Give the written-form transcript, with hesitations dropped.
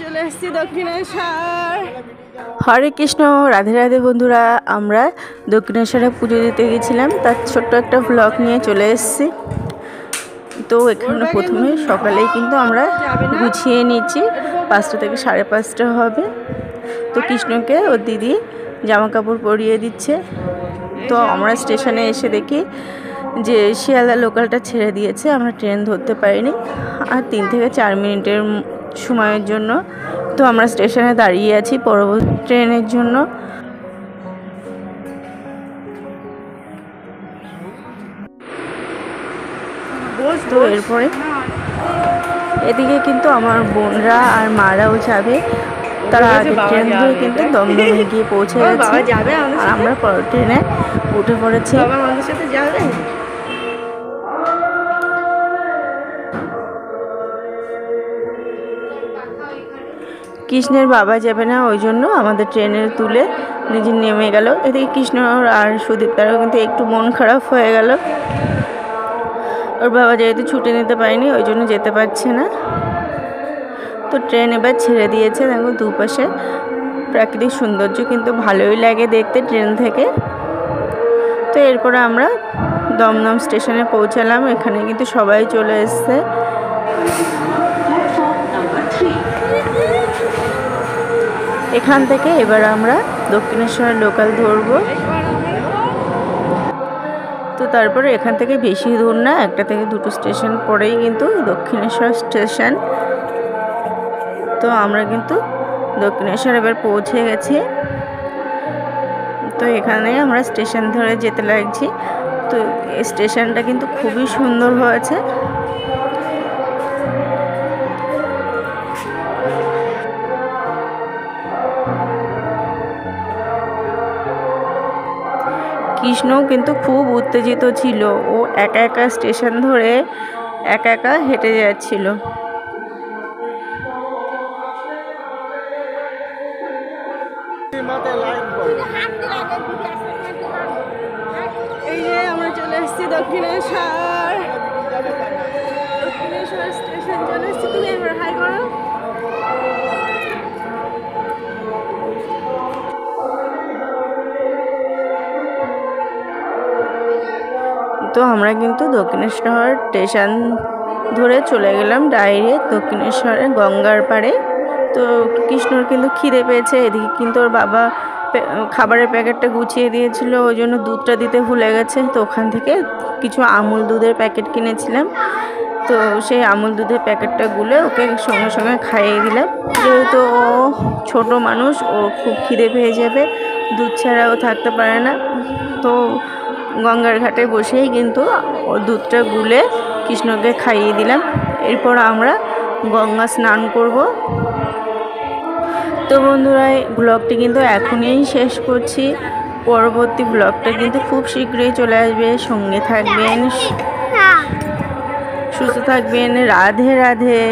চলে এসেছি দক্ষিণেশ্বর। হরে কৃষ্ণ, রাধে রাধে বন্ধুরা। আমরা দক্ষিণেশ্বরে পুজো দিতে গেছিলাম, তার ছোট্ট একটা ব্লগ নিয়ে চলে এসেছি। তো এখানে প্রথমে সকালেই কিন্তু আমরা গুছিয়ে নিচ্ছি, 5টা থেকে 5:30 হবে। তো কৃষ্ণকে ওর দিদি জামা কাপড় পরিয়ে দিচ্ছে। তো আমরা স্টেশনে এসে দেখি যে শিয়ালদা লোকালটা ছেড়ে দিয়েছে, আমরা ট্রেন ধরতে পারিনি আর 3 থেকে 4 মিনিটের সময়ের জন্য। তো আমরা স্টেশনে দাঁড়িয়ে আছি পরবর্তী ট্রেনের জন্য। তো এরপরে এদিকে কিন্তু আমার বোনরা আর মারাও যাবে, তারা আগে ট্রেন ধরে কিন্তু দমদমে গিয়ে পৌঁছে গেছে আর আমরা পরের ট্রেনে উঠে পড়েছি। আমাদের সাথে যাবে। কৃষ্ণের বাবা যাবে না, ওই জন্য আমাদের ট্রেনের তুলে নিজে নেমে গেল। এদিকে কৃষ্ণ আর সুদীপ তারাও কিন্তু একটু মন খারাপ হয়ে গেল। ওর বাবা যেহেতু ছুটি নিতে পারেনি, ওই জন্য যেতে পারছে না। তো ট্রেন এবার ছেড়ে দিয়েছে। দেখো দুপাশে প্রাকৃতিক সৌন্দর্য কিন্তু ভালোই লাগে দেখতে ট্রেন থেকে। তো এরপরে আমরা দমদম স্টেশনে পৌঁছালাম। এখানে কিন্তু সবাই চলে এসছে। এখান থেকে এবার আমরা দক্ষিণেশ্বরের লোকাল ধরবো। তো তারপরে এখান থেকে বেশি দূর না, 1 থেকে 2 স্টেশন পরেই কিন্তু দক্ষিণেশ্বর স্টেশন। তো আমরা কিন্তু দক্ষিণেশ্বর এবার পৌঁছে গেছি। তো এখানে আমরা স্টেশন ধরে যেতে লাগছি। তো এই স্টেশনটা কিন্তু খুবই সুন্দর হয়েছে। কৃষ্ণও কিন্তু খুব উত্তেজিত ছিল, ও একা একা স্টেশন ধরে একা একা হেঁটে যাচ্ছিল। এই যে আমরা চলে এসেছি দক্ষিণেশ্বর। দক্ষিণেশ্বর স্টেশন চলে এসেছি। তুমি এবার হাই করো। তো আমরা কিন্তু দক্ষিণেশ্বর স্টেশন ধরে চলে গেলাম ডাইরেক্ট দক্ষিণেশ্বরের গঙ্গার পাড়ে। তো কৃষ্ণর কিন্তু খিদে পেয়েছে, এদিকে কিন্তু ওর বাবা খাবারের প্যাকেটটা গুছিয়ে দিয়েছিল, ওই জন্য দুধটা দিতে ভুলে গেছে। তো ওখান থেকে কিছু আমুল দুধের প্যাকেট কিনেছিলাম। তো সেই আমুল দুধের প্যাকেটটা গুলে ওকে সঙ্গে সঙ্গে খাইয়ে দিলাম, যেহেতু ও ছোটো মানুষ, ও খুব খিদে পেয়ে যাবে, দুধ ছাড়াও থাকতে পারে না। তো গঙ্গার ঘাটে বসেই কিন্তু ওর দুধটা গুলে কৃষ্ণকে খাইয়ে দিলাম। এরপর আমরা গঙ্গা স্নান করব। তো বন্ধুরা, ব্লগটি কিন্তু এখনই শেষ করছি। পরবর্তী ব্লগটা কিন্তু খুব শীঘ্রই চলে আসবে। সঙ্গে থাকবেন, সুস্থ থাকবেন। রাধে রাধে।